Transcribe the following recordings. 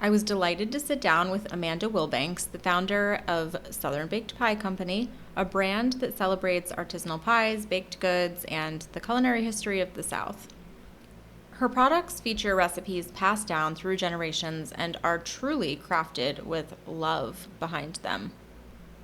I was delighted to sit down with Amanda Wilbanks, the founder of Southern Baked Pie Company, a brand that celebrates artisanal pies, baked goods, and the culinary history of the South. Her products feature recipes passed down through generations and are truly crafted with love behind them.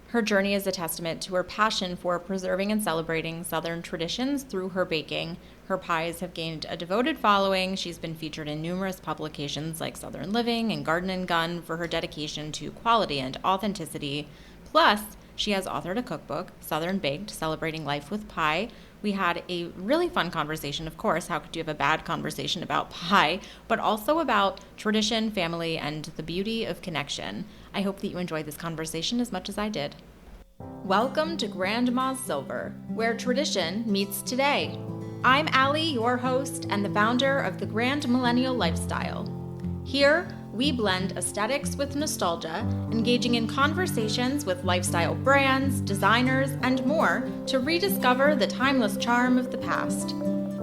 Her journey is a testament to her passion for preserving and celebrating Southern traditions through her baking. Her pies have gained a devoted following. She's been featured in numerous publications like Southern Living and Garden and Gun for her dedication to quality and authenticity. Plus, she has authored a cookbook, Southern Baked, Celebrating Life with Pie. We had a really fun conversation, of course. How could you have a bad conversation about pie? But also about tradition, family, and the beauty of connection. I hope that you enjoyed this conversation as much as I did. Welcome to Grandma's Silver, where tradition meets today. I'm Allie, your host and the founder of the Grand Millennial Lifestyle. Here, we blend aesthetics with nostalgia, engaging in conversations with lifestyle brands, designers, and more to rediscover the timeless charm of the past.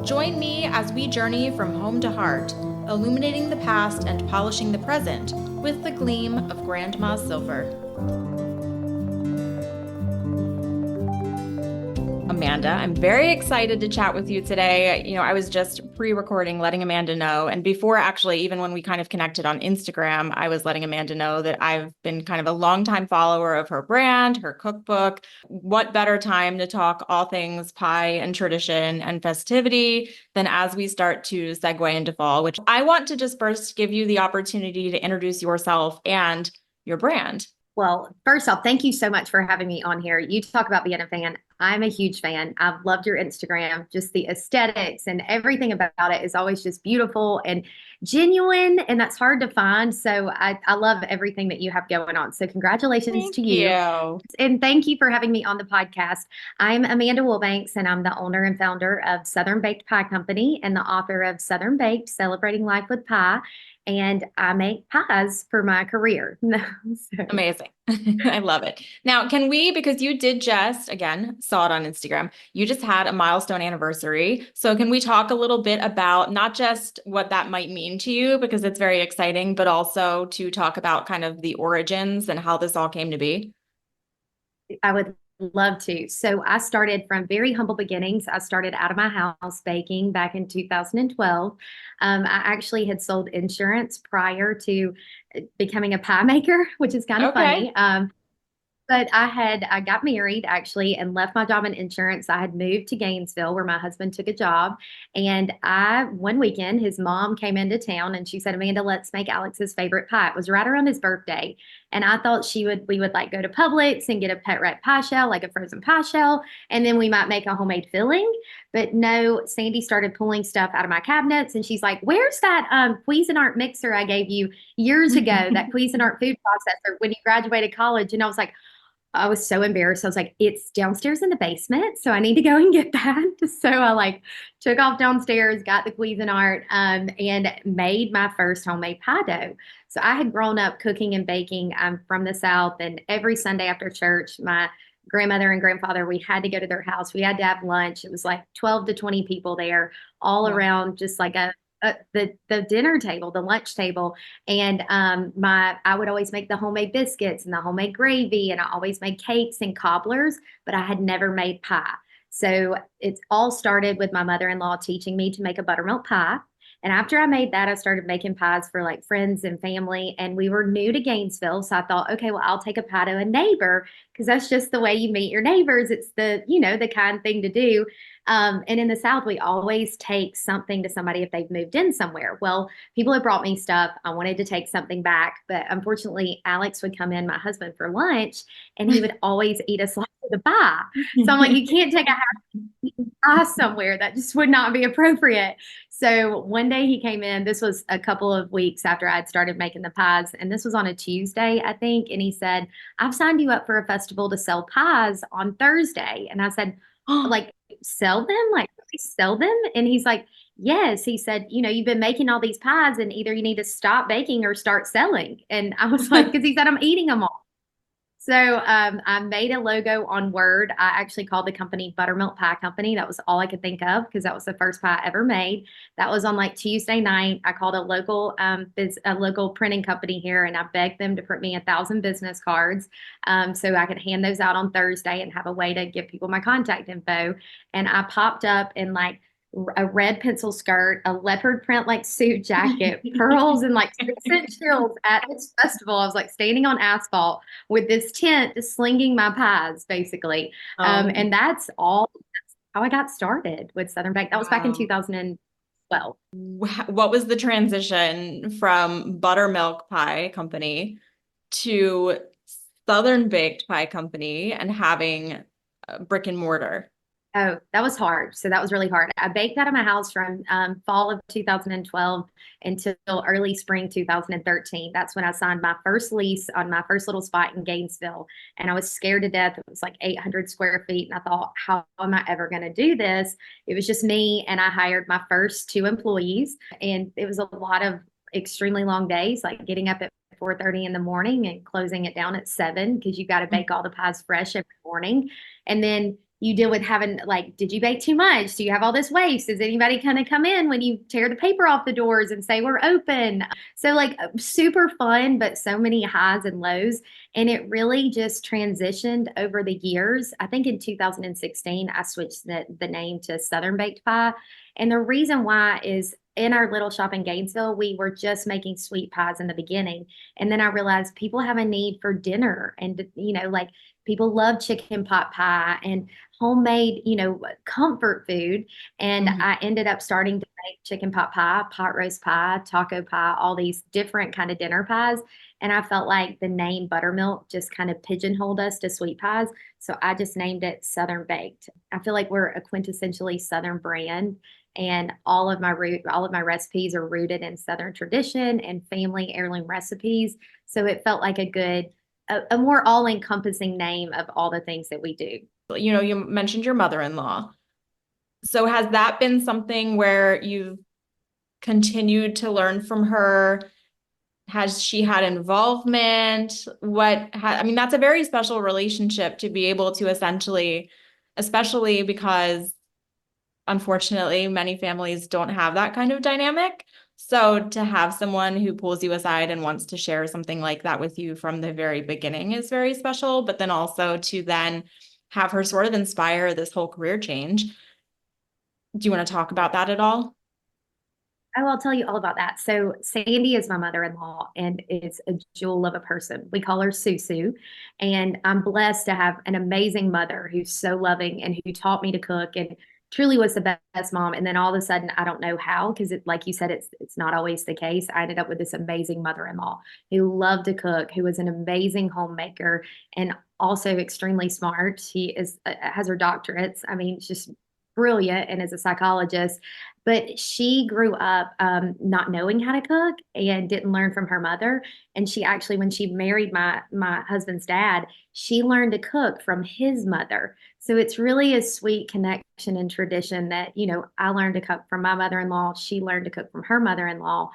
Join me as we journey from home to heart, illuminating the past and polishing the present with the gleam of Grandma's Silver. Amanda, I'm very excited to chat with you today. I was just pre-recording, letting Amanda know. And before actually, even when we kind of connected on Instagram, I was letting Amanda know that I've been kind of a longtime follower of her brand, her cookbook. What better time to talk all things pie and tradition and festivity than as we start to segue into fall, which I want to just first give you the opportunity to introduce yourself and your brand. Well, first off, thank you so much for having me on here. You talk about being a fan. I'm a huge fan. I've loved your Instagram. Just the aesthetics and everything about it is always just beautiful and genuine, and that's hard to find. So I love everything that you have going on. So congratulations Thank to you. you. And thank you for having me on the podcast. I'm Amanda Wilbanks, and I'm the owner and founder of Southern Baked Pie Company and the author of Southern Baked, Celebrating Life with Pie. And I make pies for my career. So. Amazing. I love it. Now, can we, because you did just, again, saw it on Instagram, you just had a milestone anniversary. So can we talk a little bit about not just what that might mean to you, because it's very exciting, but also to talk about kind of the origins and how this all came to be? I would love to. So I started from very humble beginnings. I started out of my house baking back in 2012. I actually had sold insurance prior to becoming a pie maker, which is kind of funny. But I got married actually and left my job in insurance. I had moved to Gainesville where my husband took a job. And one weekend, his mom came into town and she said, Amanda, let's make Alex's favorite pie. It was right around his birthday. And I thought we would like go to Publix and get a pet rat pie shell, like a frozen pie shell. And then we might make a homemade filling. But no, Sandy started pulling stuff out of my cabinets. And she's like, where's that Cuisinart mixer I gave you years ago, that Cuisinart food processor when you graduated college? And I was so embarrassed. I was like, it's downstairs in the basement, so I need to go and get that. So I took off downstairs, got the Cuisinart, and made my first homemade pie dough. So I had grown up cooking and baking. I'm from the South, and every Sunday after church, my grandmother and grandfather, we had to go to their house. We had to have lunch. It was like 12 to 20 people there, all around just like the dinner table, the lunch table. And I would always make the homemade biscuits and the homemade gravy, and I always made cakes and cobblers, but I had never made pie. So it all started with my mother-in-law teaching me to make a buttermilk pie. And after I made that, I started making pies for like friends and family. And we were new to Gainesville. So I thought, okay, well, I'll take a pie to a neighbor because that's just the way you meet your neighbors. It's the kind thing to do. And in the South, we always take something to somebody if they've moved in somewhere. Well, people had brought me stuff. I wanted to take something back. But unfortunately, Alex would come in, my husband, for lunch, and he would always eat a slice of the pie. So I'm like, you can't take a half pie somewhere. That just would not be appropriate. So one day he came in, this was a couple of weeks after I'd started making the pies. And this was on a Tuesday, I think. And he said, I've signed you up for a festival to sell pies on Thursday. And I said, like, sell them? Like, really sell them? And he's like, yes. He said, you've been making all these pies and either you need to stop baking or start selling. And I was like, because he said, I'm eating them all. I made a logo on Word. I actually called the company Buttermilk Pie Company. That was all I could think of because that was the first pie I ever made. That was on like Tuesday night. I called a local printing company here, and I begged them to print me 1,000 business cards, so I could hand those out on Thursday and have a way to give people my contact info. And I popped up in like a red pencil skirt, a leopard print like suit jacket, pearls, and like 6-inch heels at this festival. I was like standing on asphalt with this tent slinging my pies, basically. And that's all. That's how I got started with Southern Bake. That was back in Wow. 2012. What was the transition from Buttermilk Pie Company to Southern Baked Pie Company and having a brick and mortar? Oh, that was hard. So that was really hard. I baked out of my house from fall of 2012 until early spring 2013. That's when I signed my first lease on my first little spot in Gainesville. And I was scared to death. It was like 800 square feet. And I thought, how am I ever going to do this? It was just me. And I hired my first 2 employees. And it was a lot of extremely long days, like getting up at 4:30 in the morning and closing it down at 7 because you got to bake all the pies fresh every morning. And then you deal with having like, did you bake too much? Do you have all this waste? Is anybody going to come in when you tear the paper off the doors and say we're open? So like super fun, but so many highs and lows. And it really just transitioned over the years. I think in 2016, I switched the name to Southern Baked Pie. And the reason why is in our little shop in Gainesville, we were just making sweet pies in the beginning. And then I realized people have a need for dinner and, like people love chicken pot pie and homemade, comfort food. And Mhm. I ended up starting to make chicken pot pie, pot roast pie, taco pie, all these different kind of dinner pies. And I felt like the name Buttermilk just kind of pigeonholed us to sweet pies. So I just named it Southern Baked. I feel like we're a quintessentially Southern brand. And all of my recipes are rooted in Southern tradition and family heirloom recipes. So it felt like a more all-encompassing name of all the things that we do. You mentioned your mother-in-law. So has that been something where you've continued to learn from her? Has she had involvement? I mean, that's a very special relationship to be able to essentially, especially because unfortunately, many families don't have that kind of dynamic. So to have someone who pulls you aside and wants to share something like that with you from the very beginning is very special. But then also to then have her sort of inspire this whole career change. Do you want to talk about that at all? Oh, I'll tell you all about that. So Sandy is my mother-in-law and is a jewel of a person. We call her Susu. And I'm blessed to have an amazing mother who's so loving and who taught me to cook and truly was the best mom. And then all of a sudden, I don't know how, because like you said, it's not always the case. I ended up with this amazing mother-in-law who loved to cook, who was an amazing homemaker and also extremely smart. She has her doctorates. I mean, she's just brilliant and is a psychologist, but she grew up not knowing how to cook and didn't learn from her mother. And she actually, when she married my husband's dad, she learned to cook from his mother. So it's really a sweet connection and tradition that, I learned to cook from my mother-in-law. She learned to cook from her mother-in-law.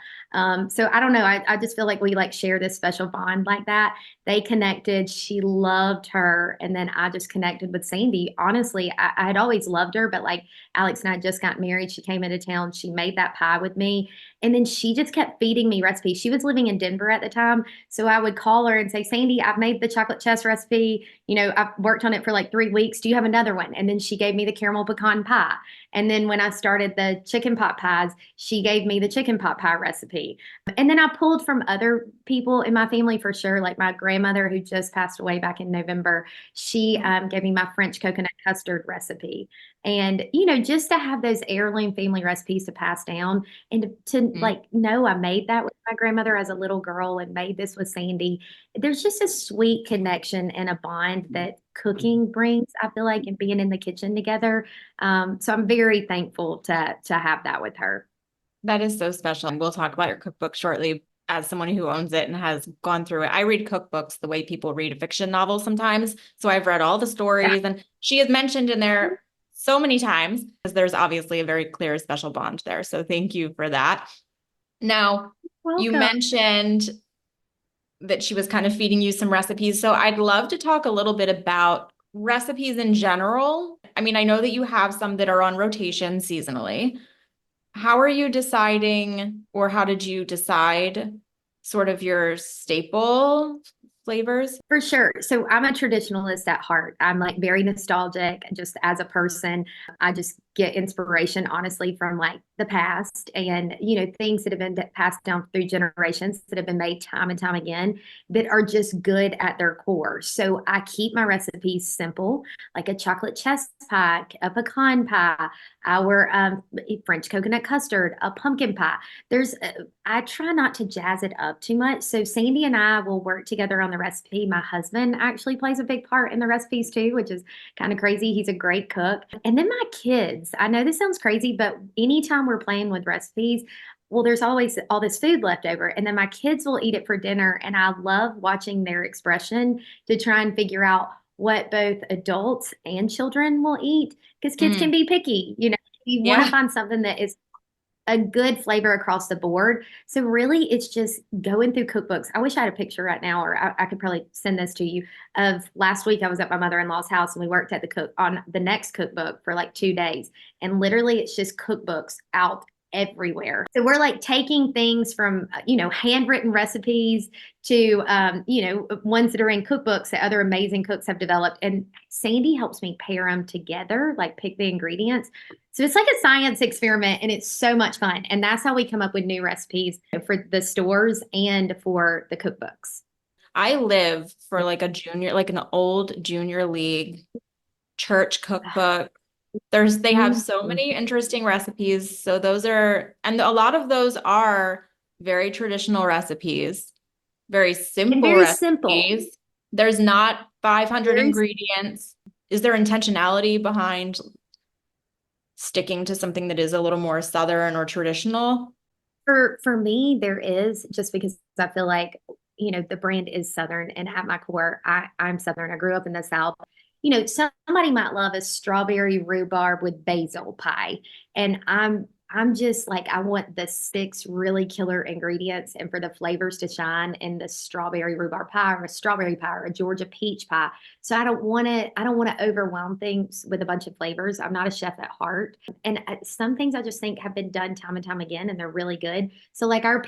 So I don't know. I just feel like we like share this special bond like that. They connected. She loved her. And then I just connected with Sandy. Honestly, I had always loved her, but like Alex and I just got married. She came into town. She made that pie with me. And then she just kept feeding me recipes. She was living in Denver at the time. So I would call her and say, Sandy, I've made the chocolate chess recipe. I've worked on it for like 3 weeks. Do you have another one? And then she gave me the caramel pecan pie. And then when I started the chicken pot pies, she gave me the chicken pot pie recipe. And then I pulled from other people in my family for sure, like my grandmother who just passed away back in November. She gave me my French coconut custard recipe. And, just to have those heirloom family recipes to pass down and to Mhm. like know I made that with my grandmother as a little girl and made this with Sandy. There's just a sweet connection and a bond that cooking brings, I feel like, and being in the kitchen together. So I'm very thankful to have that with her. That is so special. And we'll talk about your cookbook shortly. As someone who owns it and has gone through it, I read cookbooks the way people read a fiction novel sometimes. So I've read all the stories, and she is mentioned in there so many times because there's obviously a very clear special bond there. So thank you for that. Now, you Welcome. mentioned that she was kind of feeding you some recipes. So I'd love to talk a little bit about recipes in general. I mean, I know that you have some that are on rotation seasonally. How are you deciding, or how did you decide sort of your staple flavors? For sure. So I'm a traditionalist at heart. I'm like very nostalgic just as a person. I just get inspiration, honestly, from like the past and, things that have been passed down through generations that have been made time and time again that are just good at their core. So I keep my recipes simple, like a chocolate chess pie, a pecan pie, our French coconut custard, a pumpkin pie. I try not to jazz it up too much. So Sandy and I will work together on the recipe. My husband actually plays a big part in the recipes too, which is kind of crazy. He's a great cook. And then my kids, I know this sounds crazy, but anytime we're playing with recipes, well, there's always all this food left over. And then my kids will eat it for dinner. And I love watching their expression to try and figure out what both adults and children will eat because kids can Mm, be picky. You want to yeah. find something that is a good flavor across the board. So really it's just going through cookbooks. I wish I had a picture right now, or I could probably send this to you. Of last week, I was at my mother-in-law's house and we worked at the cook on the next cookbook for like 2 days. And literally it's just cookbooks out everywhere. So we're like taking things from, handwritten recipes to, ones that are in cookbooks that other amazing cooks have developed. And Sandy helps me pair them together, like pick the ingredients. So it's like a science experiment and it's so much fun. And that's how we come up with new recipes for the stores and for the cookbooks. I live for like like an old junior league church cookbook. They have so Mhm. many interesting recipes. So and a lot of those are very traditional recipes, very And simple very simple. recipes. There's not 500 Very ingredients. Is there intentionality behind sticking to something that is a little more Southern or traditional? for me, there is just because I feel like, the brand is Southern and at my core, I'm Southern. I grew up in the South. Somebody might love a strawberry rhubarb with basil pie. And I'm just like, I want the six really killer ingredients and for the flavors to shine in the strawberry rhubarb pie or a strawberry pie or a Georgia peach pie. So I don't want to overwhelm things with a bunch of flavors. I'm not a chef at heart. And some things I just think have been done time and time again, and they're really good. So, like our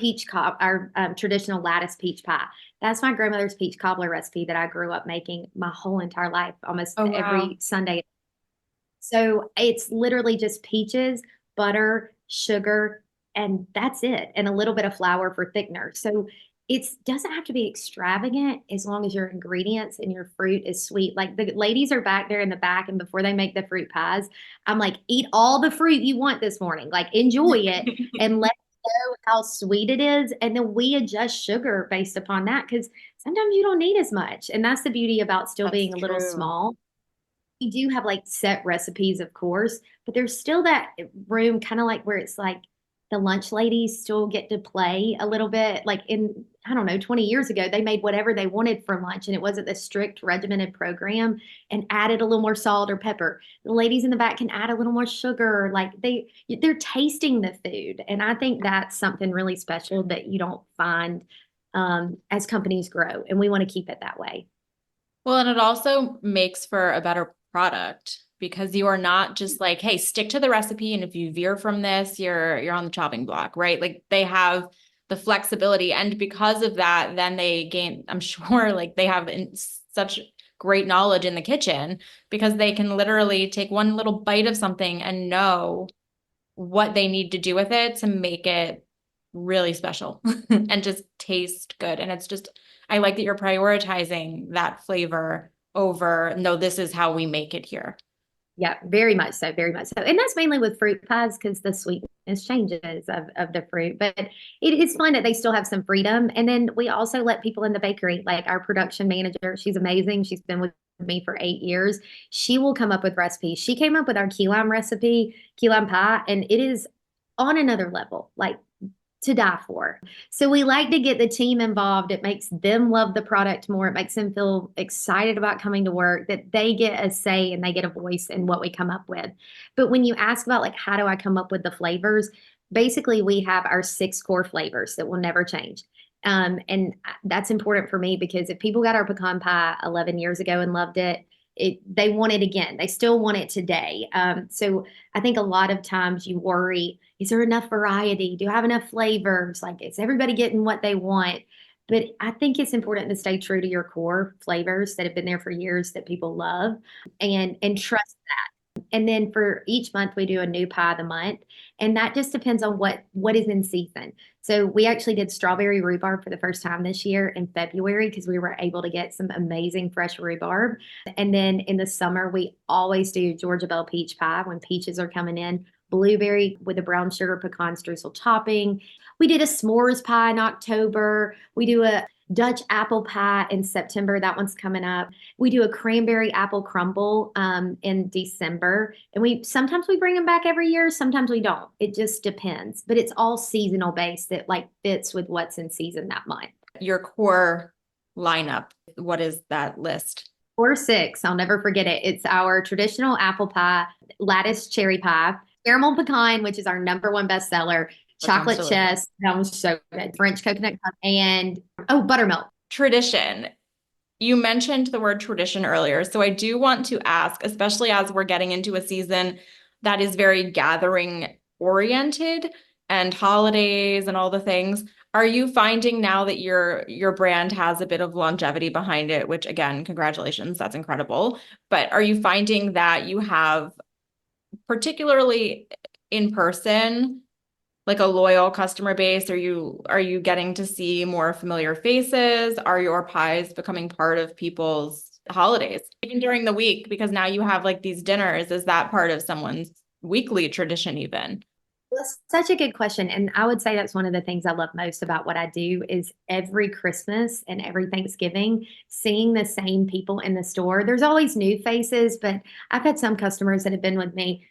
traditional lattice peach pie. That's my grandmother's peach cobbler recipe that I grew up making my whole entire life, almost Oh, wow. every Sunday. So it's literally just peaches, butter, sugar, and that's it, and a little bit of flour for thickener. So it doesn't have to be extravagant as long as your ingredients and your fruit is sweet. Like the ladies are back there in the back, and before they make the fruit pies, I'm like, eat all the fruit you want this morning. Like enjoy it and let know how sweet it is. And then we adjust sugar based upon that because sometimes you don't need as much. And that's the beauty about still That's being a little true. small. We do have like set recipes, of course, but there's still that room kind of like where it's like the lunch ladies still get to play a little bit. Like I don't know, 20 years ago, they made whatever they wanted for lunch and it wasn't the strict regimented program and added a little more salt or pepper. The ladies in the back can add a little more sugar. Like they're tasting the food. And I think that's something really special that you don't find as companies grow. And we want to keep it that way. Well, and it also makes for a better product because you are not just like, hey, stick to the recipe, and if you veer from this, you're on the chopping block, right? Like they have the flexibility, and because of that, then they gain, I'm sure, like they have such great knowledge in the kitchen because they can literally take one little bite of something and know what they need to do with it to make it really special and just taste good. And it's just, I like that you're prioritizing that flavor over, no, this is how we make it here. Yeah, very much so, very much so. And that's mainly with fruit pies because the sweetness changes of the fruit. But it is fun that they still have some freedom. And then we also let people in the bakery, like our production manager. She's amazing. She's been with me for 8 years. She will come up with recipes. She came up with our key lime recipe, key lime pie, and it is on another level. Like to die for. So we like to get the team involved. It makes them love the product more. It makes them feel excited about coming to work, that they get a say and they get a voice in what we come up with. But when you ask about like how do I come up with the flavors, basically we have our six core flavors that will never change. And that's important for me because if people got our pecan pie 11 years ago and loved it, they want it again. They still want it today. So I think a lot of times you worry, is there enough variety? Do I have enough flavors? Like, is everybody getting what they want? But I think it's important to stay true to your core flavors that have been there for years that people love and trust that. And then for each month we do a new pie of the month. And that just depends on what is in season. So we actually did strawberry rhubarb for the first time this year in February because we were able to get some amazing fresh rhubarb. And then in the summer, we always do Georgia Belle peach pie when peaches are coming in, blueberry with a brown sugar pecan streusel topping. We did a s'mores pie in October. We do a Dutch apple pie in September. That one's coming up. We do a cranberry apple crumble in December. And sometimes we bring them back every year, sometimes we don't. It just depends. But it's all seasonal based that like fits with what's in season that month. Your core lineup, what is that list? Or six, I'll never forget it. It's our traditional apple pie, lattice cherry pie, caramel pecan, which is our number one bestseller, chocolate chess, that was so good, French coconut, and buttermilk. Tradition. You mentioned the word tradition earlier, so I do want to ask, especially as we're getting into a season that is very gathering oriented and holidays and all the things. Are you finding now that your brand has a bit of longevity behind it, which again, congratulations, that's incredible. But are you finding that you have, particularly in person, like a loyal customer base? Are you getting to see more familiar faces? Are your pies becoming part of people's holidays, even during the week? Because now you have like these dinners. Is that part of someone's weekly tradition even? Well, that's such a good question. And I would say that's one of the things I love most about what I do is every Christmas and every Thanksgiving, seeing the same people in the store. There's always new faces, but I've had some customers that have been with me.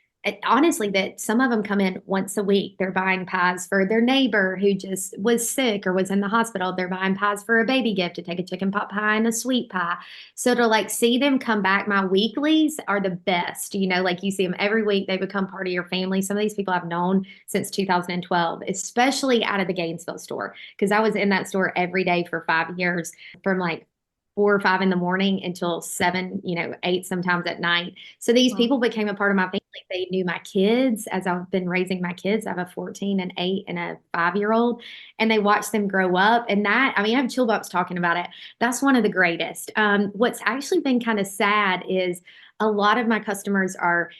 Honestly, that some of them come in once a week. They're buying pies for their neighbor who just was sick or was in the hospital. They're buying pies for a baby gift to take a chicken pot pie and a sweet pie. So to like see them come back, my weeklies are the best. Like you see them every week. They become part of your family. Some of these people I've known since 2012, especially out of the Gainesville store, because I was in that store every day for 5 years from like 4 or 5 in the morning until 7, 8 sometimes at night. So these people became a part of my family. They knew my kids as I've been raising my kids. I have a 14, an 8, and a 5-year-old, and they watched them grow up. And that, I have chill bumps talking about it. That's one of the greatest. What's actually been kind of sad is a lot of my customers are,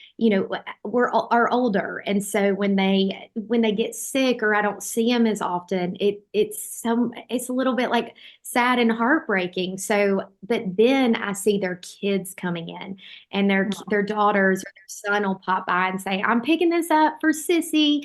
are older, and so when they get sick or I don't see them as often, it's a little bit like sad and heartbreaking. So, but then I see their kids coming in, and their daughters or their son will pop by and say, "I'm picking this up for Sissy.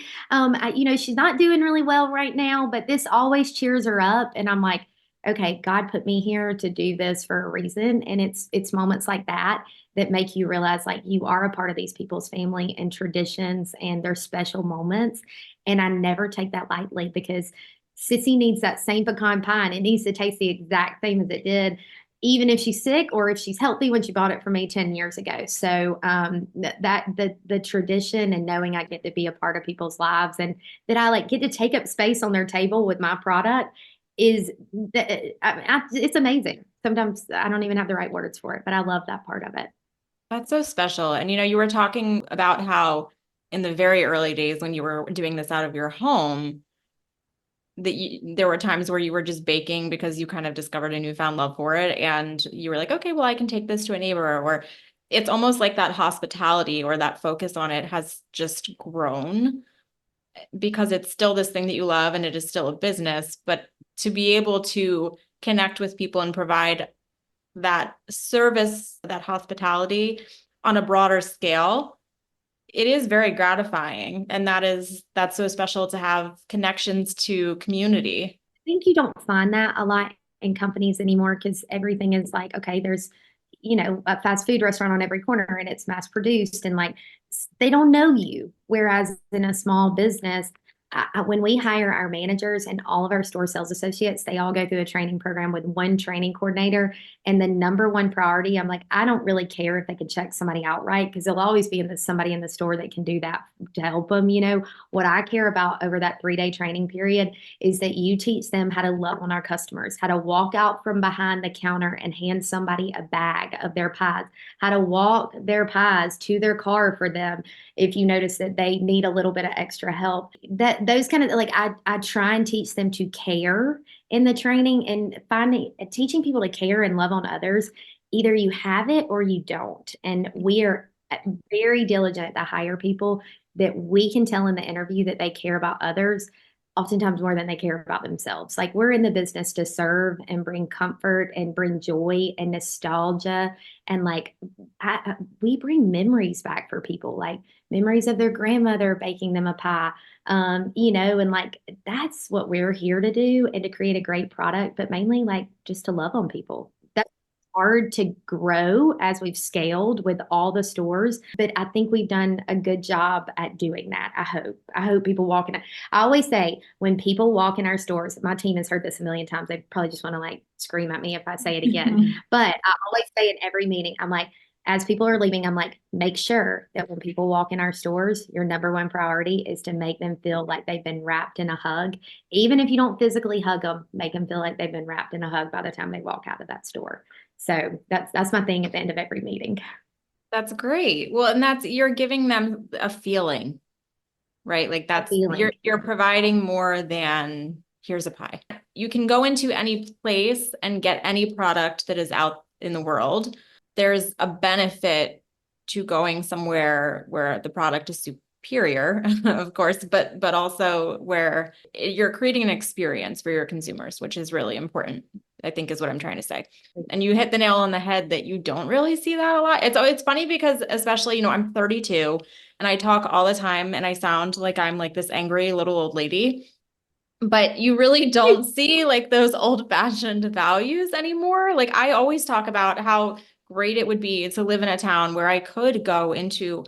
She's not doing really well right now, but this always cheers her up." And I'm like, okay, God put me here to do this for a reason. And it's moments like that make you realize like you are a part of these people's family and traditions and their special moments. And I never take that lightly because Sissy needs that same pecan pie and it needs to taste the exact same as it did, even if she's sick or if she's healthy when she bought it from me 10 years ago. So the tradition and knowing I get to be a part of people's lives and that I like get to take up space on their table with my product it's amazing. Sometimes I don't even have the right words for it, but I love that part of it. That's so special. And you were talking about how in the very early days when you were doing this out of your home, there were times where you were just baking because you kind of discovered a newfound love for it. And you were like, okay, well, I can take this to a neighbor. Or it's almost like that hospitality or that focus on it has just grown because it's still this thing that you love and it is still a business. But to be able to connect with people and provide that service, that hospitality on a broader scale, it is very gratifying. And that's so special to have connections to community. I think you don't find that a lot in companies anymore because everything is like, okay, there's, a fast food restaurant on every corner and it's mass produced and like they don't know you. Whereas in a small business, when we hire our managers and all of our store sales associates, they all go through a training program with one training coordinator. And the number one priority, I'm like, I don't really care if they can check somebody out right, because there'll always be somebody in the store that can do that to help them. What I care about over that 3-day training period is that you teach them how to love on our customers, how to walk out from behind the counter and hand somebody a bag of their pies, how to walk their pies to their car for them if you notice that they need a little bit of extra help. That those kind of, like, I try and teach them to care in the training, and teaching people to care and love on others. Either you have it or you don't. And we are very diligent to hire people that we can tell in the interview that they care about others, oftentimes more than they care about themselves. Like, we're in the business to serve and bring comfort and bring joy and nostalgia. And like, we bring memories back for people, like memories of their grandmother baking them a pie, and like, that's what we're here to do, and to create a great product, but mainly like just to love on people. That's hard to grow as we've scaled with all the stores, but I think we've done a good job at doing that. I hope people walk in. I always say, when people walk in our stores, my team has heard this a million times. They probably just want to like scream at me if I say it again. But I always say in every meeting, I'm like, as people are leaving, I'm like, make sure that when people walk in our stores, your number one priority is to make them feel like they've been wrapped in a hug. Even if you don't physically hug them, make them feel like they've been wrapped in a hug by the time they walk out of that store. So that's my thing at the end of every meeting. That's great. Well, and you're giving them a feeling, right? Like, A feeling. you're providing more than here's a pie. You can go into any place and get any product that is out in the world. There's a benefit to going somewhere where the product is superior, of course, but also where you're creating an experience for your consumers, which is really important, I think, is what I'm trying to say. And you hit the nail on the head that you don't really see that a lot. It's funny because, especially, I'm 32 and I talk all the time and I sound like I'm like this angry little old lady, but you really don't see like those old fashioned values anymore. Like, I always talk about how great it would be to live in a town where I could go into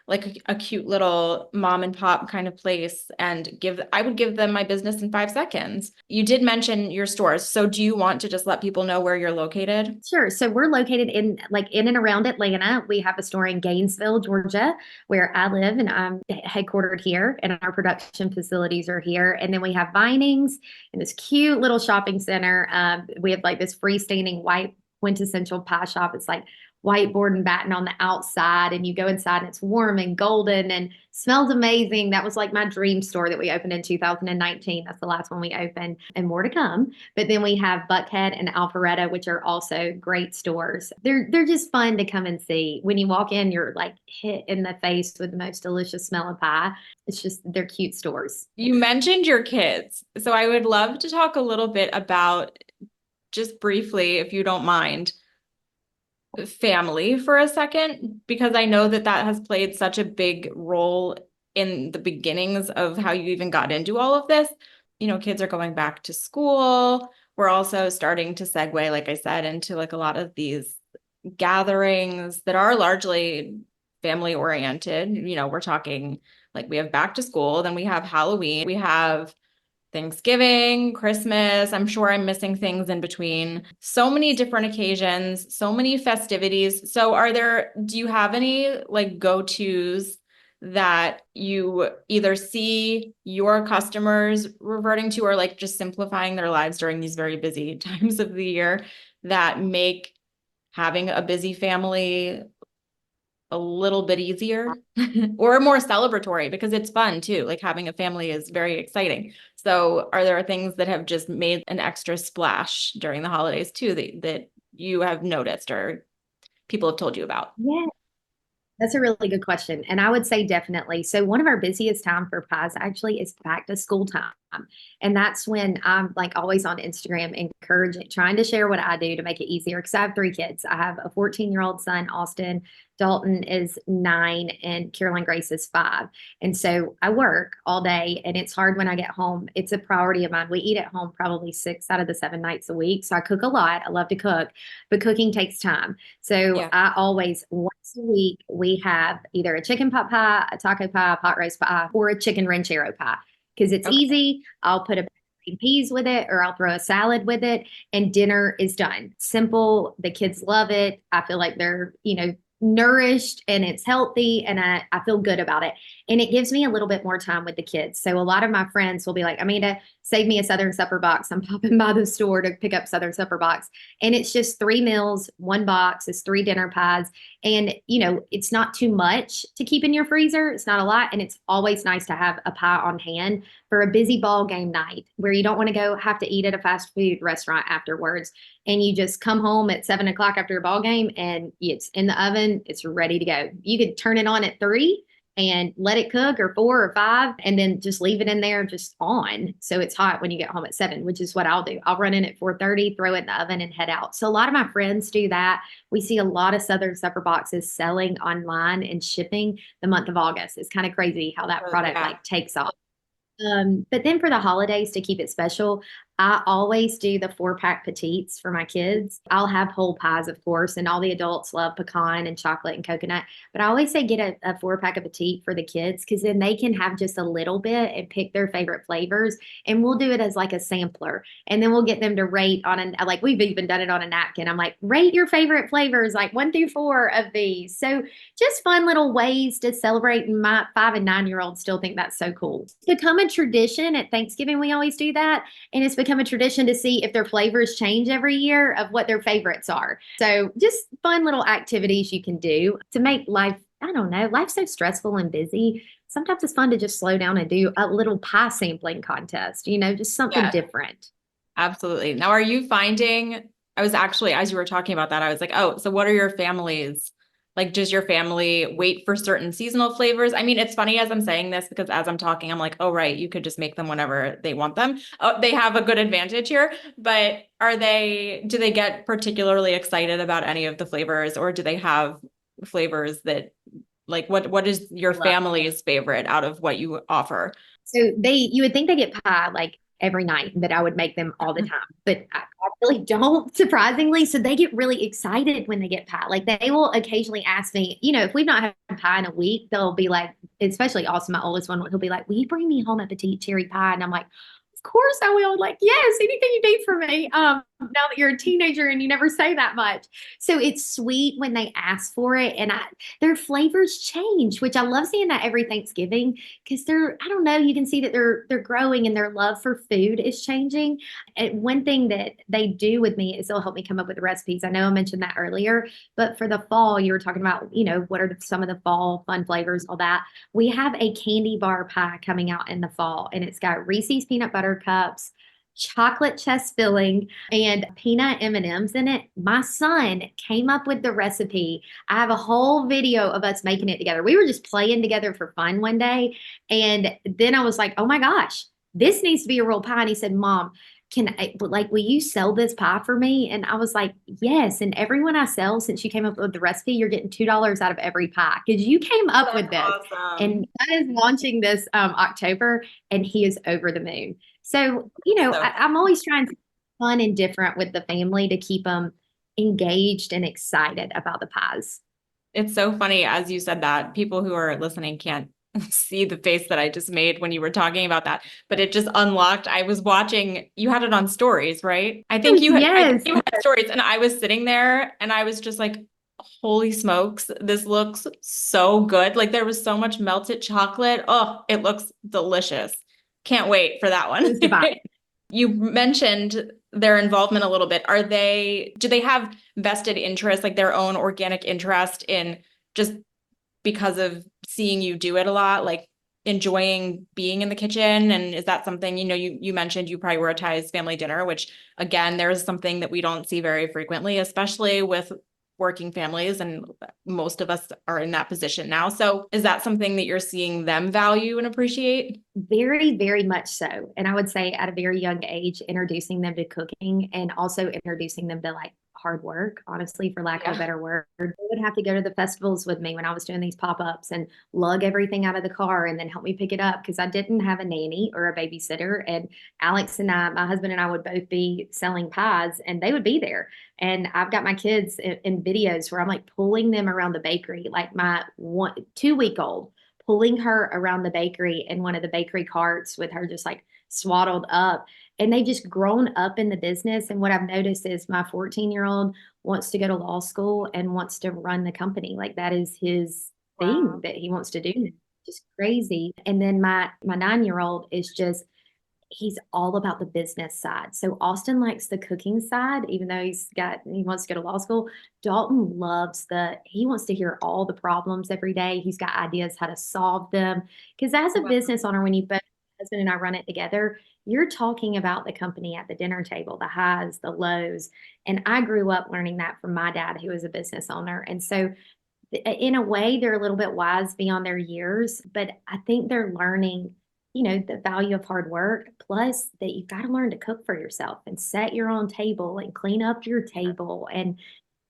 like a cute little mom and pop kind of place and I would give them my business in 5 seconds. You did mention your stores. So do you want to just let people know where you're located? Sure. So we're located in and around Atlanta. We have a store in Gainesville, Georgia, where I live, and I'm headquartered here, and our production facilities are here. And then we have Vinings in this cute little shopping center. We have like this freestanding white quintessential pie shop. It's like whiteboard and batten on the outside, and you go inside and it's warm and golden and smells amazing. That was like my dream store that we opened in 2019. That's the last one we opened, and more to come. But then we have Buckhead and Alpharetta, which are also great stores. They're just fun to come and see. When you walk in, you're like hit in the face with the most delicious smell of pie. It's just, they're cute stores. You mentioned your kids. So I would love to talk a little bit about, just briefly, if you don't mind, family for a second, because I know that has played such a big role in the beginnings of how you even got into all of this. Kids are going back to school. We're also starting to segue, like I said, into like a lot of these gatherings that are largely family oriented. We're talking like, we have back to school, then we have Halloween, we have Thanksgiving, Christmas. I'm sure I'm missing things in between. So many different occasions, so many festivities. So do you have any like go-tos that you either see your customers reverting to, or like just simplifying their lives during these very busy times of the year, that make having a busy family a little bit easier or more celebratory? Because it's fun too. Like, having a family is very exciting. So are there things that have just made an extra splash during the holidays too, that you have noticed or people have told you about? Yeah. That's a really good question. And I would say definitely. So one of our busiest time for pies actually is back to school time. And that's when I'm like always on Instagram, trying to share what I do to make it easier. Because I have 3 kids. I have a 14-year-old son, Austin. Dalton is 9, and Caroline Grace is 5. And so I work all day, and it's hard when I get home. It's a priority of mine. We eat at home probably 6 out of the 7 nights a week. So I cook a lot. I love to cook, but cooking takes time. So Yeah. I always, once a week, we have either a chicken pot pie, a taco pie, a pot roast pie, or a chicken ranchero pie. because it's Okay. easy. I'll put a green peas with it, or I'll throw a salad with it, and dinner is done. Simple. The kids love it. I feel like they're, nourished, and it's healthy, and I feel good about it. And it gives me a little bit more time with the kids. So a lot of my friends will be like, Amanda, save me a Southern Supper box. I'm popping by the store to pick up Southern Supper box. And it's just 3 meals, one box, it's 3 dinner pies. And, it's not too much to keep in your freezer. It's not a lot. And it's always nice to have a pie on hand for a busy ball game night where you don't want to go have to eat at a fast food restaurant afterwards. And you just come home at 7 o'clock after a ball game and it's in the oven, it's ready to go. You could turn it on at 3 and let it cook, or 4 or 5, and then just leave it in there just on. So it's hot when you get home at 7, which is what I'll do. I'll run in at 4:30, throw it in the oven, and head out. So a lot of my friends do that. We see a lot of Southern Supper boxes selling online and shipping the month of August. It's kind of crazy how that product Yeah. like takes off. But then for the holidays, to keep it special, I always do the 4-pack petites for my kids. I'll have whole pies, of course, and all the adults love pecan and chocolate and coconut. But I always say get a 4-pack of petite for the kids, because then they can have just a little bit and pick their favorite flavors. And we'll do it as like a sampler. And then we'll get them to rate like we've even done it on a napkin. I'm like, rate your favorite flavors, like 1 through 4 of these. So just fun little ways to celebrate. And my 5 and 9-year-olds still think that's so cool. It's become a tradition at Thanksgiving. We always do that. And it's become a tradition to see if their flavors change every year of what their favorites are. So just fun little activities you can do to make life, I don't know, life's so stressful and busy. Sometimes it's fun to just slow down and do a little pie sampling contest, just something Yeah, different. absolutely. Now, are you finding, I was actually, as you were talking about that, I was like, oh, so what are your families like? Does your family wait for certain seasonal flavors? I mean, it's funny as I'm saying this because as I'm talking, I'm like, oh, right, you could just make them whenever they want them. Oh, they have a good advantage here, but do they get particularly excited about any of the flavors, or do they have flavors that, like, what is your Love. family's favorite out of what you offer? So you would think they get pie like every night, that I would make them all the time, but I really don't, surprisingly. So they get really excited when they get pie. Like they will occasionally ask me, if we've not had pie in a week, they'll be like, especially Austin, my oldest one, he'll be like, will you bring me home a petite cherry pie? And I'm like, of course I will. Like, yes, anything you need from me. Now that you're a teenager and you never say that much. So it's sweet when they ask for it, and their flavors change, which I love seeing that every Thanksgiving, because I don't know, you can see that they're growing and their love for food is changing. And one thing that they do with me is they'll help me come up with recipes. I know I mentioned that earlier, but for the fall, you were talking about, what are some of the fall fun flavors, all that. We have a candy bar pie coming out in the fall, and it's got Reese's peanut butter cups, chocolate chess filling, and peanut M&Ms in it. My son came up with the recipe. I have a whole video of us making it together. We were just playing together for fun one day, and then I was like, oh my gosh, this needs to be a real pie. And he said, Mom, will you sell this pie for me? And I was like, yes. And everyone I sell, since you came up with the recipe, you're getting $2 out of every pie, because you came up with this. Awesome. And that is launching this October, and he is over the moon. So, I'm always trying to be fun and different with the family to keep them engaged and excited about the pies. It's so funny as you said that. People who are listening can't see the face that I just made when you were talking about that, but it just unlocked. I was watching, you had it on stories, right? I think Yes. you had stories, and I was sitting there and I was just like, holy smokes, this looks so good. Like there was so much melted chocolate. Oh, it looks delicious. Can't wait for that one. It's divine. You mentioned their involvement a little bit. Do they have vested interest, like their own organic interest in, just because of seeing you do it a lot, like enjoying being in the kitchen? And is that something, you mentioned you prioritize family dinner, which again, there's something that we don't see very frequently, especially with working families, and most of us are in that position now. So is that something that you're seeing them value and appreciate? Very, very much so. And I would say at a very young age, introducing them to cooking, and also introducing them to like hard work, honestly, for lack of a better word. They would have to go to the festivals with me when I was doing these pop-ups and lug everything out of the car and then help me pick it up, because I didn't have a nanny or a babysitter. And Alex and my husband and I would both be selling pies, and they would be there. And I've got my kids in videos where I'm like pulling them around the bakery, like my 2-week-old pulling her around the bakery in one of the bakery carts with her just like swaddled up. And they've just grown up in the business. And what I've noticed is my 14-year-old wants to go to law school and wants to run the company. Like that is his thing Wow. that he wants to do. Just crazy. And then my 9-year-old is just he's all about the business side. So Austin likes the cooking side, even though he wants to go to law school. Dalton loves he wants to hear all the problems every day. He's got ideas how to solve them. Because as a Wow. business owner, when you both husband and I run it together, you're talking about the company at the dinner table, the highs, the lows. And I grew up learning that from my dad, who was a business owner. And so in a way, they're a little bit wise beyond their years, but I think they're learning, the value of hard work, plus that you've got to learn to cook for yourself and set your own table and clean up your table. And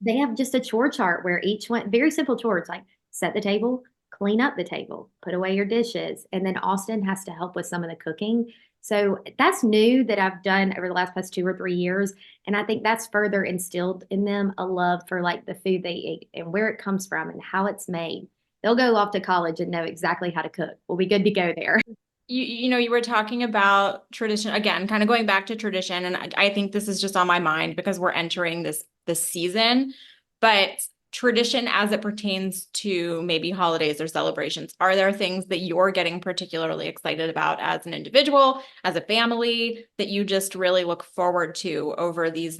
they have just a chore chart where each one, very simple chores like set the table, clean up the table, put away your dishes. And then Austin has to help with some of the cooking. So that's new that I've done over the last past 2 or 3 years. And I think that's further instilled in them a love for like the food they eat and where it comes from and how it's made. They'll go off to college and know exactly how to cook. We'll be good to go there. You were talking about tradition again, kind of going back to tradition, and I think this is just on my mind because we're entering this season, but tradition as it pertains to maybe holidays or celebrations, are there things that you're getting particularly excited about as an individual, as a family, that you just really look forward to over these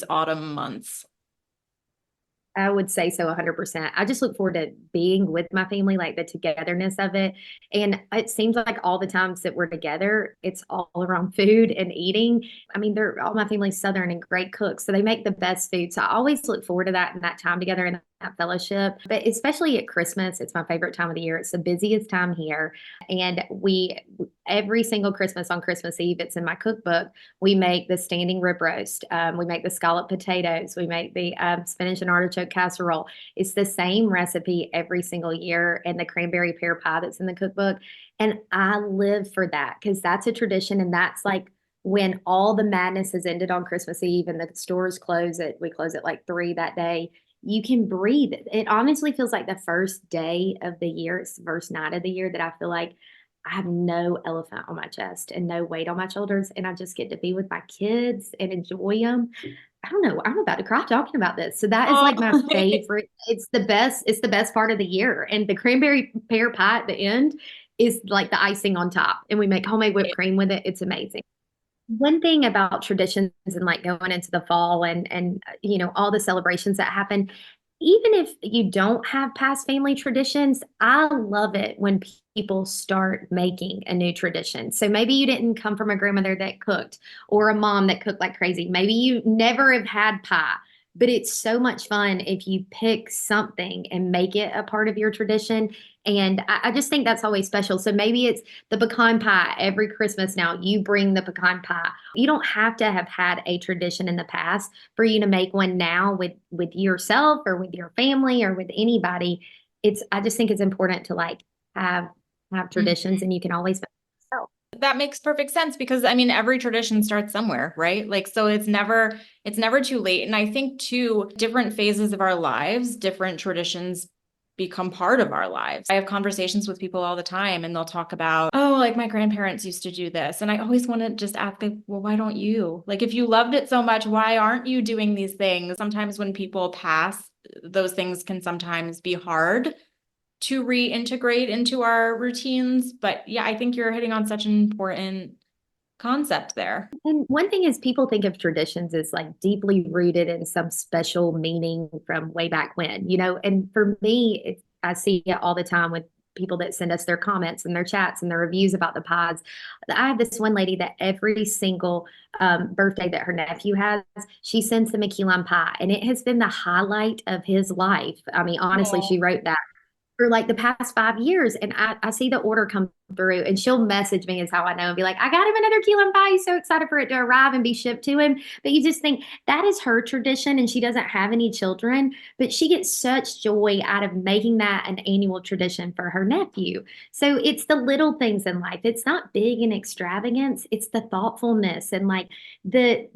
autumn months? I would say so 100%. I just look forward to being with my family, like the togetherness of it. And it seems like all the times that we're together, it's all around food and eating. I mean, all my family's Southern and great cooks, so they make the best food. So I always look forward to that and that time together and that fellowship. But especially at Christmas, it's my favorite time of the year. It's the busiest time here. And every single Christmas on Christmas Eve, it's in my cookbook, we make the standing rib roast. We make the scalloped potatoes. We make the spinach and artichoke casserole. It's the same recipe every single year, and the cranberry pear pie that's in the cookbook. And I live for that because that's a tradition, and that's like when all the madness has ended on Christmas Eve and the stores we close at like 3 that day. You can breathe. It honestly feels like the first day of the year. It's the first night of the year that I feel like I have no elephant on my chest and no weight on my shoulders, and I just get to be with my kids and enjoy them. I don't know. I'm about to cry talking about this. So that is like my Oh, favorite. It's the best. It's the best part of the year. And the cranberry pear pie at the end is like the icing on top. And we make homemade whipped cream with it. It's amazing. One thing about traditions and like going into the fall and all the celebrations that happen, even if you don't have past family traditions, I love it when people start making a new tradition. So maybe you didn't come from a grandmother that cooked or a mom that cooked like crazy. Maybe you never have had pie, but it's so much fun if you pick something and make it a part of your tradition. And I just think that's always special. So maybe it's the pecan pie every Christmas now. You bring the pecan pie. You don't have to have had a tradition in the past for you to make one now with yourself or with your family or with anybody. I just think it's important to like have traditions, mhm. and you can always make it yourself. That makes perfect sense because I mean every tradition starts somewhere, right? Like so it's never too late. And I think too, different phases of our lives, different traditions become part of our lives. I have conversations with people all the time and they'll talk about, oh, like my grandparents used to do this. And I always want to just ask, like, well, why don't you? Like if you loved it so much, why aren't you doing these things? Sometimes when people pass, those things can sometimes be hard to reintegrate into our routines. But yeah, I think you're hitting on such an important concept there. And one thing is people think of traditions as like deeply rooted in some special meaning from way back when, and for me, I see it all the time with people that send us their comments and their chats and their reviews about the pods. I have this one lady that every single birthday that her nephew has, she sends him a key lime pie, and it has been the highlight of his life. I mean, honestly, Oh, she wrote that for like the past 5 years. And I see the order come through, and she'll message me is how I know, and be like, I got him another key lime pie. He's so excited for it to arrive and be shipped to him. But you just think that is her tradition, and she doesn't have any children, but she gets such joy out of making that an annual tradition for her nephew. So it's the little things in life. It's not big and extravagance. It's the thoughtfulness and like the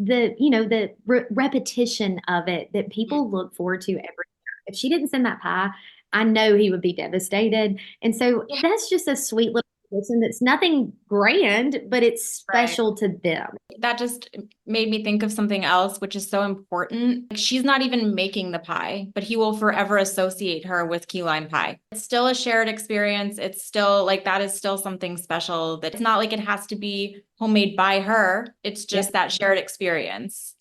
repetition of it that people look forward to every year. If she didn't send that pie, I know he would be devastated. And so that's just a sweet little tradition that's nothing grand, but it's Right. special to them. That just made me think of something else, which is so important. Like, she's not even making the pie, but he will forever associate her with key lime pie. It's still a shared experience. It's still like that is still something special, that it's not like it has to be homemade by her. It's just Yep. that shared experience.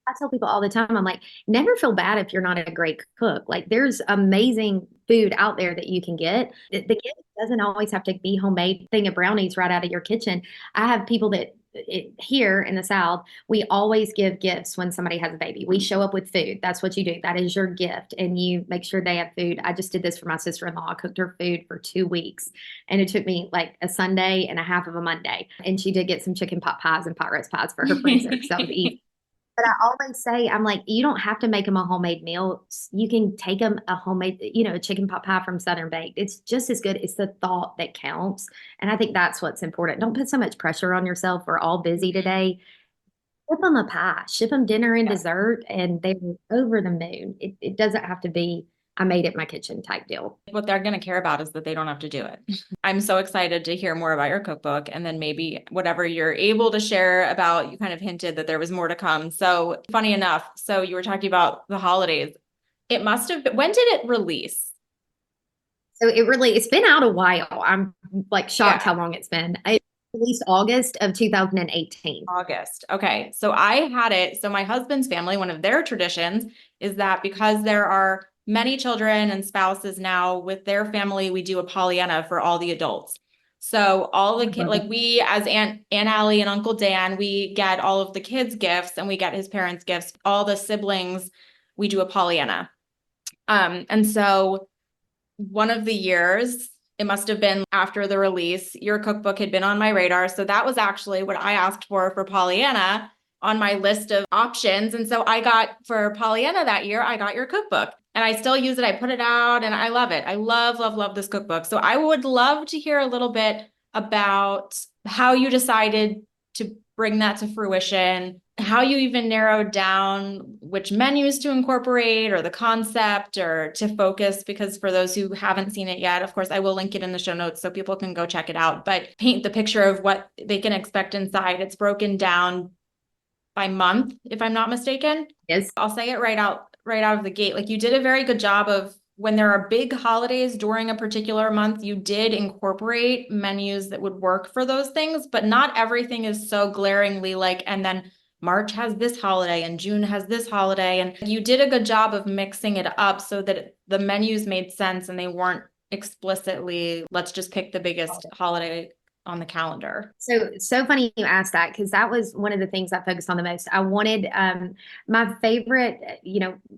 I tell people all the time, I'm like, never feel bad if you're not a great cook. Like, there's amazing food out there that you can get. The gift doesn't always have to be homemade thing of brownies right out of your kitchen. I have people that here in the South, we always give gifts when somebody has a baby. We show up with food. That's what you do. That is your gift. And you make sure they have food. I just did this for my sister-in-law. I cooked her food for 2 weeks. And it took me like a Sunday and a half of a Monday. And she did get some chicken pot pies and pot roast pies for her freezer. So that was easy. But I always say, I'm like, you don't have to make them a homemade meal. You can take them a homemade, a chicken pot pie from Southern Baked. It's just as good. It's the thought that counts. And I think that's what's important. Don't put so much pressure on yourself. We're all busy today. Ship them a pie, ship them dinner and Yeah. dessert, and they're over the moon. It doesn't have to be, I made it in my kitchen type deal. What they're going to care about is that they don't have to do it. I'm so excited to hear more about your cookbook, and then maybe whatever you're able to share about. You kind of hinted that there was more to come. So funny enough, so you were talking about the holidays. It must have been, when did it release? So it's been out a while. I'm like shocked Yeah. how long it's been. It released August of 2018. August. Okay. So I had it. So my husband's family, one of their traditions is that because there are many children and spouses now with their family, we do a Pollyanna for all the adults. So all the kids, like we as Aunt Allie and Uncle Dan, we get all of the kids' gifts and we get his parents' gifts. All the siblings, we do a Pollyanna. And so one of the years, it must have been after the release, your cookbook had been on my radar. So that was actually what I asked for Pollyanna on my list of options. And so I got for Pollyanna that year, I got your cookbook and I still use it. I put it out and I love it. I love, love, love this cookbook. So I would love to hear a little bit about how you decided to bring that to fruition, how you even narrowed down which menus to incorporate or the concept or to focus, because for those who haven't seen it yet, of course, I will link it in the show notes so people can go check it out, but paint the picture of what they can expect inside. It's broken down by month, if I'm not mistaken. Yes. I'll say it right out of the gate. Like, you did a very good job of, when there are big holidays during a particular month, you did incorporate menus that would work for those things, but not everything is so glaringly like, and then March has this holiday and June has this holiday. And you did a good job of mixing it up so that the menus made sense and they weren't explicitly, let's just pick the biggest holiday on the calendar. So funny you asked that, because that was one of the things I focused on the most. I wanted my favorite,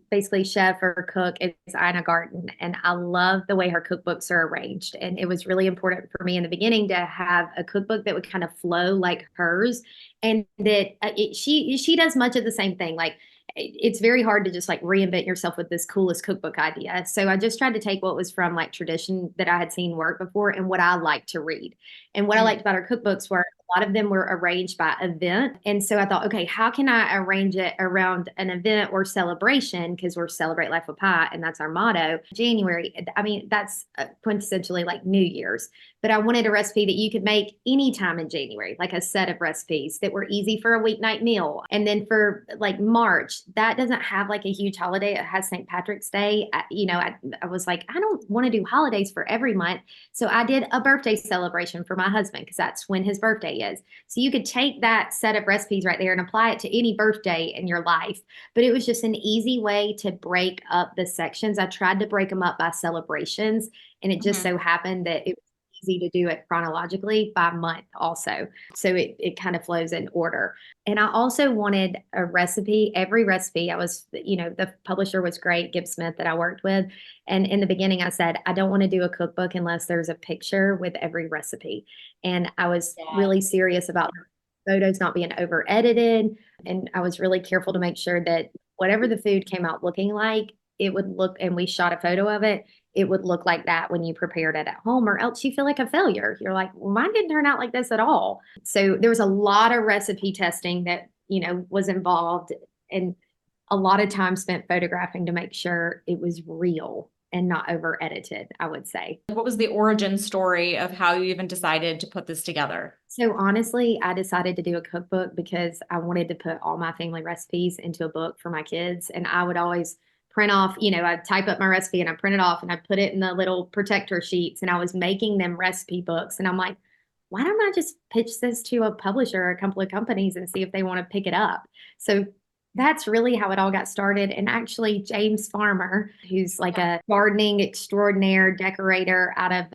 basically chef or cook is Ina Garten, and I love the way her cookbooks are arranged. And it was really important for me in the beginning to have a cookbook that would kind of flow like hers, and that she does much of the same thing. Like, it's very hard to just like reinvent yourself with this coolest cookbook idea. So I just tried to take what was from like tradition that I had seen work before and what I like to read. And what I liked about her cookbooks were a lot of them were arranged by event. And so I thought, okay, how can I arrange it around an event or celebration? Because we're Celebrate Life with Pie, and that's our motto. January, I mean, that's quintessentially like New Year's. But I wanted a recipe that you could make anytime in January, like a set of recipes that were easy for a weeknight meal. And then for like March, that doesn't have like a huge holiday. It has St. Patrick's Day. I was like, I don't want to do holidays for every month. So I did a birthday celebration for my husband, because that's when his birthday is. So you could take that set of recipes right there and apply it to any birthday in your life. But it was just an easy way to break up the sections. I tried to break them up by celebrations, and it just so happened that it was easy to do it chronologically by month also. So it kind of flows in order. And I also wanted a recipe, every recipe. The publisher was great, Gibb Smith, that I worked with. And in the beginning, I said, I don't want to do a cookbook unless there's a picture with every recipe. And I was really serious about photos not being over edited. And I was really careful to make sure that whatever the food came out looking like, it would look, and we shot a photo of it, it would look like that when you prepared it at home, or else you feel like a failure. You're like, well, mine didn't turn out like this at all. So there was a lot of recipe testing that, was involved, and a lot of time spent photographing to make sure it was real. and not over edited, I would say. What was the origin story of how you even decided to put this together? So honestly, I decided to do a cookbook because I wanted to put all my family recipes into a book for my kids. And I would always print off, I'd type up my recipe and I print it off and I put it in the little protector sheets and I was making them recipe books. And I'm like, why don't I just pitch this to a publisher or a couple of companies and see if they want to pick it up? So that's really how it all got started. And actually, James Farmer, who's like a gardening extraordinaire decorator out of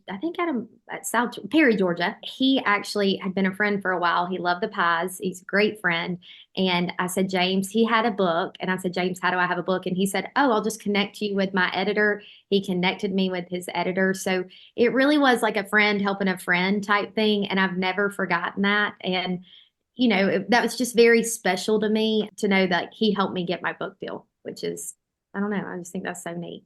South Perry, Georgia, he actually had been a friend for a while. He loved the pies. He's a great friend. And I said, James, he had a book. And I said, James, how do I have a book? And he said, oh, I'll just connect you with my editor. He connected me with his editor. So it really was like a friend helping a friend type thing. And I've never forgotten that. And that was just very special to me to know that he helped me get my book deal, which is, I don't know, I just think that's so neat.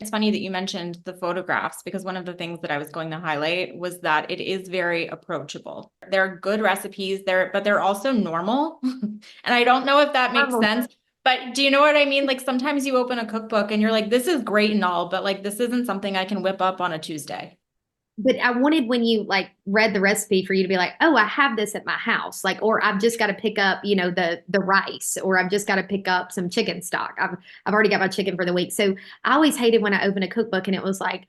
It's funny that you mentioned the photographs because one of the things that I was going to highlight was that it is very approachable. They're good recipes there, but they're also normal. And I don't know if that makes sense, but do you know what I mean? Like sometimes you open a cookbook and you're like, this is great and all, but like, this isn't something I can whip up on a Tuesday. But I wanted when you like read the recipe for you to be like, oh, I have this at my house, like, or I've just got to pick up, the rice, or I've just got to pick up some chicken stock. I've already got my chicken for the week. So I always hated when I opened a cookbook and it was like,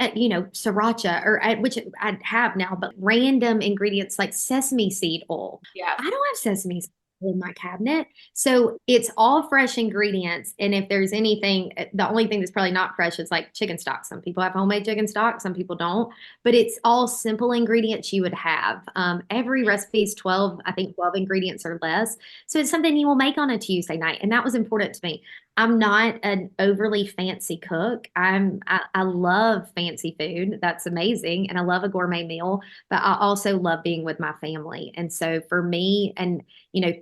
sriracha which I have now, but random ingredients like sesame seed oil. Yeah. I don't have sesame seed oil in my cabinet. So it's all fresh ingredients. And if there's anything, the only thing that's probably not fresh is like chicken stock. Some people have homemade chicken stock, some people don't, but it's all simple ingredients you would have. Every recipe is 12 ingredients or less. So it's something you will make on a Tuesday night. And that was important to me. I'm not an overly fancy cook. I love fancy food. That's amazing. And I love a gourmet meal, but I also love being with my family. And so for me, and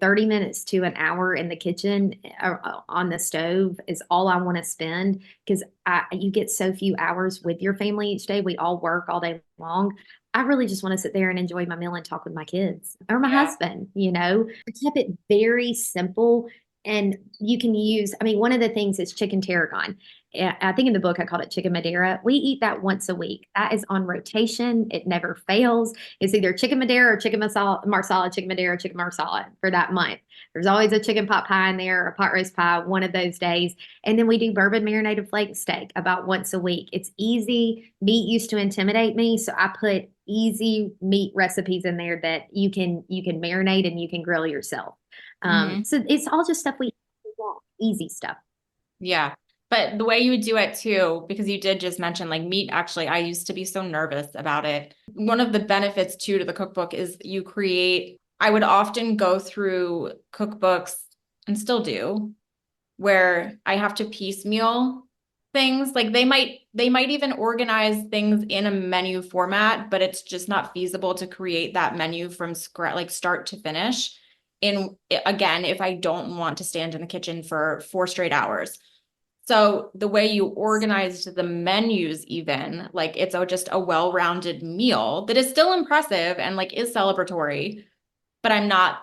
30 minutes to an hour in the kitchen or on the stove is all I want to spend because you get so few hours with your family each day. We all work all day long. I really just want to sit there and enjoy my meal and talk with my kids or my husband. I kept it very simple. And you can use, one of the things is chicken tarragon. I think in the book I called it chicken Madeira. We eat that once a week. That is on rotation. It never fails. It's either chicken Madeira or chicken marsala, chicken Madeira, chicken marsala for that month. There's always a chicken pot pie in there, or a pot roast pie, one of those days. And then we do bourbon marinated flake steak about once a week. It's easy. Meat used to intimidate me, so I put easy meat recipes in there that you can marinate and you can grill yourself. So it's all just stuff we want, easy stuff. Yeah. But the way you would do it too, because you did just mention like meat, actually, I used to be so nervous about it. One of the benefits too to the cookbook is I would often go through cookbooks and still do, where I have to piecemeal things. Like they might even organize things in a menu format, but it's just not feasible to create that menu from scratch, like start to finish. Again, if I don't want to stand in the kitchen for 4 straight hours. So the way you organized the menus, even like it's just a well-rounded meal that is still impressive and like is celebratory, but I'm not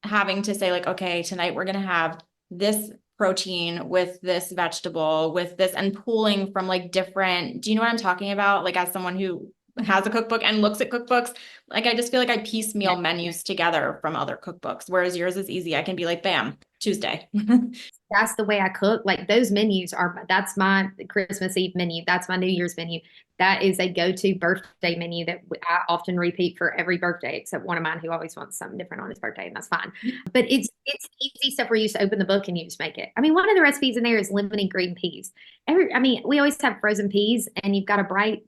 having to say like, okay, tonight we're going to have this protein with this vegetable with this, and pulling from like different, do you know what I'm talking about? Like as someone who has a cookbook and looks at cookbooks, like I just feel like I piecemeal menus together from other cookbooks, whereas yours is easy. I can be like, bam, Tuesday. That's the way I cook. Like those menus that's my Christmas Eve menu. That's my New Year's menu. That is a go-to birthday menu that I often repeat for every birthday, except one of mine who always wants something different on his birthday, and that's fine. But it's easy stuff where you just open the book and you just make it. One of the recipes in there is lemony green peas. We always have frozen peas, and you've got a bright,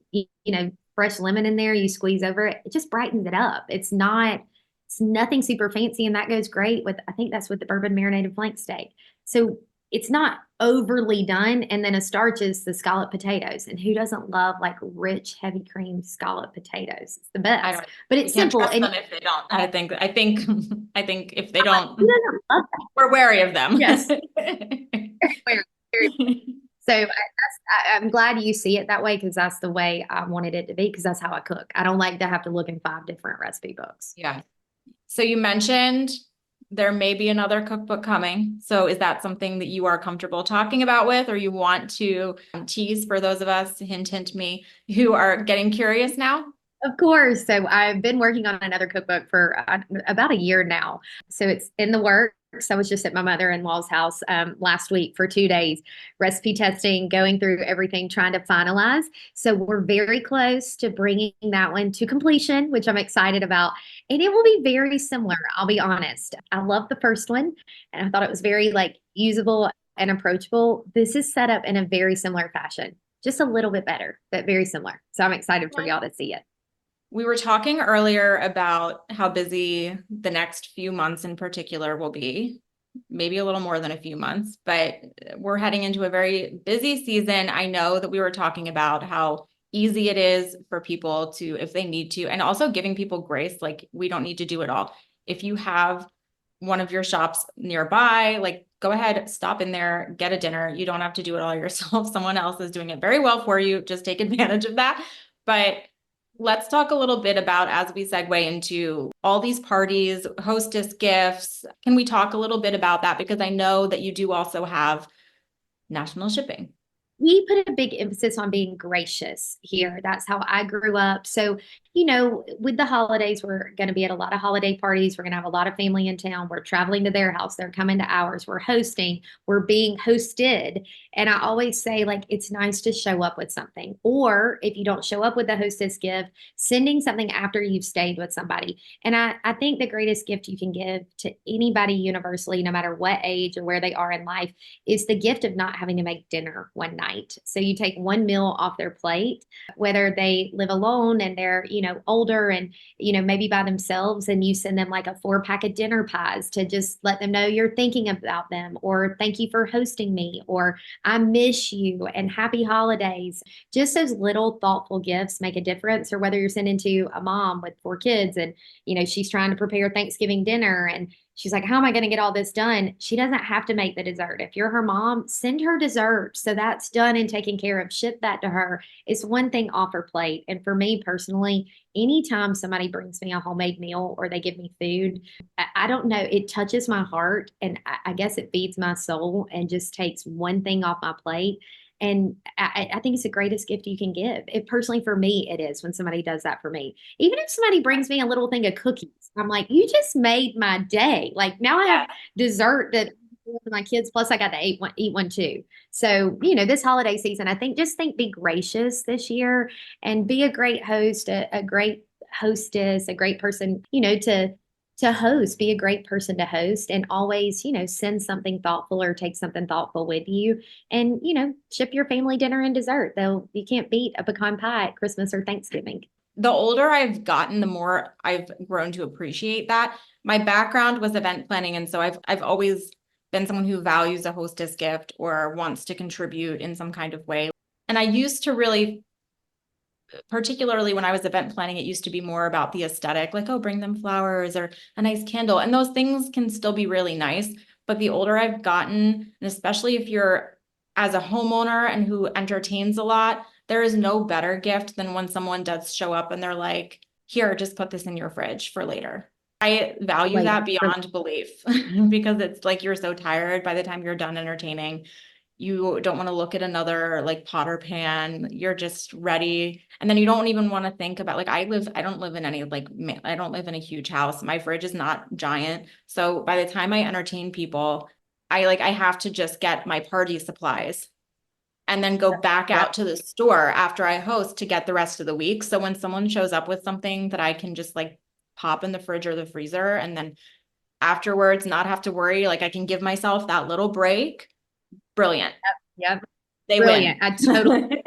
fresh lemon in there. You squeeze over it. It just brightens it up. It's nothing super fancy, and that goes great with, I think that's with the bourbon marinated flank steak. So it's not overly done. And then a starch is the scalloped potatoes. And who doesn't love like rich, heavy cream scalloped potatoes? It's the best. But it's simple. And if they don't, I think if they don't, we're wary of them. Yes. So I'm glad you see it that way, because that's the way I wanted it to be, because that's how I cook. I don't like to have to look in 5 different recipe books. Yeah. So you mentioned there may be another cookbook coming. So is that something that you are comfortable talking about with, or you want to tease for those of us, hint me, who are getting curious now? Of course. So I've been working on another cookbook for about a year now. So it's in the works. I was just at my mother-in-law's house last week for 2 days, recipe testing, going through everything, trying to finalize. So we're very close to bringing that one to completion, which I'm excited about. And it will be very similar. I'll be honest. I love the first one, and I thought it was very like usable and approachable. This is set up in a very similar fashion, just a little bit better, but very similar. So I'm excited for y'all to see it. We were talking earlier about how busy the next few months in particular will be, maybe a little more than a few months, but we're heading into a very busy season. I know that we were talking about how easy it is for people to, if they need to, and also giving people grace, like we don't need to do it all. If you have one of your shops nearby, like go ahead, stop in there, get a dinner. You don't have to do it all yourself. Someone else is doing it very well for you. Just take advantage of that. But let's talk a little bit about, as we segue into all these parties, hostess gifts. Can we talk a little bit about that? Because I know that you do also have national shipping. We put a big emphasis on being gracious here. That's how I grew up. So, with the holidays, we're going to be at a lot of holiday parties. We're going to have a lot of family in town. We're traveling to their house. They're coming to ours. We're hosting. We're being hosted. And I always say, like, it's nice to show up with something. Or if you don't show up with the hostess gift, sending something after you've stayed with somebody. And I think the greatest gift you can give to anybody universally, no matter what age or where they are in life, is the gift of not having to make dinner one night. So you take one meal off their plate, whether they live alone and they're, older and, maybe by themselves, and you send them like a 4-pack of dinner pies to just let them know you're thinking about them, or thank you for hosting me, or I miss you and happy holidays. Just those little thoughtful gifts make a difference. Or whether you're sending to a mom with 4 kids and, she's trying to prepare Thanksgiving dinner and she's like, how am I going to get all this done? She doesn't have to make the dessert. If you're her mom, send her dessert. So that's done and taken care of. Ship that to her. It's one thing off her plate. And for me personally, anytime somebody brings me a homemade meal or they give me food, I don't know, it touches my heart. And I guess it feeds my soul and just takes one thing off my plate. And I think it's the greatest gift you can give. It personally, for me, it is when somebody does that for me. Even if somebody brings me a little thing of cookies, I'm like, you just made my day. Like now I have dessert that my kids, plus I got to eat one too. So, this holiday season, I think just be gracious this year and be a great host, a great hostess, a great person, to host, be a great person to host, and always, send something thoughtful or take something thoughtful with you, and, ship your family dinner and dessert. Though you can't beat a pecan pie at Christmas or Thanksgiving. The older I've gotten, the more I've grown to appreciate that. My background was event planning, and so I've always been someone who values a hostess gift or wants to contribute in some kind of way. And I used to really, particularly when I was event planning, it used to be more about the aesthetic, like, oh, bring them flowers or a nice candle. And those things can still be really nice. But the older I've gotten, and especially if you're as a homeowner and who entertains a lot, there is no better gift than when someone does show up and they're like, here, just put this in your fridge for later. I value that beyond belief because it's like you're so tired by the time you're done entertaining. You don't want to look at another like pot or pan. You're just ready. And then you don't even want to think about, like, I don't live in any, like, I don't live in a huge house. My fridge is not giant. So by the time I entertain people, I have to just get my party supplies and then go back out to the store after I host to get the rest of the week. So when someone shows up with something that I can just like pop in the fridge or the freezer and then afterwards not have to worry, like I can give myself that little break. Brilliant. Yep. They Brilliant. win. I totally.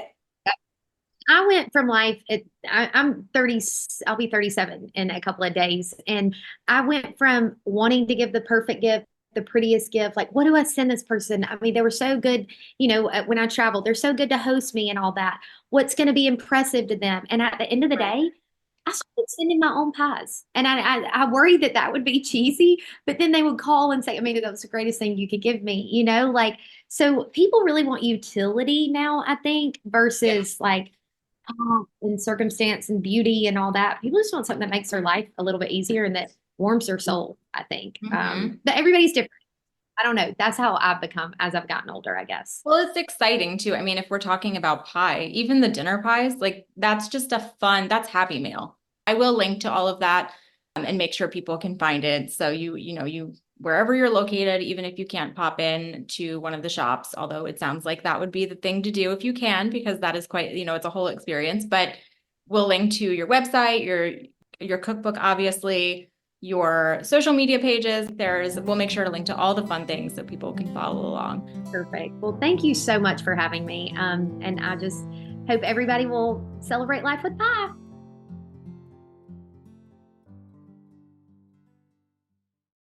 I went from life I'm 30, I'll be 37 in a couple of days. And I went from wanting to give the perfect gift, the prettiest gift, like, what do I send this person? I mean, they were so good, when I traveled, they're so good to host me and all that. What's going to be impressive to them? And at the end of the day, I started sending my own pies. And I worried that would be cheesy, but then they would call and say, Amanda, that was the greatest thing you could give me, so people really want utility now, I think, versus like pomp and circumstance and beauty and all that. People just want something that makes their life a little bit easier and that warms their soul, I think. Mm-hmm. But everybody's different. I don't know. That's how I've become as I've gotten older, I guess. Well, it's exciting too. I mean, if we're talking about pie, even the dinner pies, like that's just a fun, that's happy meal. I will link to all of that and make sure people can find it. So you wherever you're located, even if you can't pop in to one of the shops, although it sounds like that would be the thing to do if you can, because that is quite, it's a whole experience, but we'll link to your website, your cookbook, obviously, your social media pages. We'll make sure to link to all the fun things so people can follow along. Perfect. Well, thank you so much for having me. And I just hope everybody will celebrate life with pie.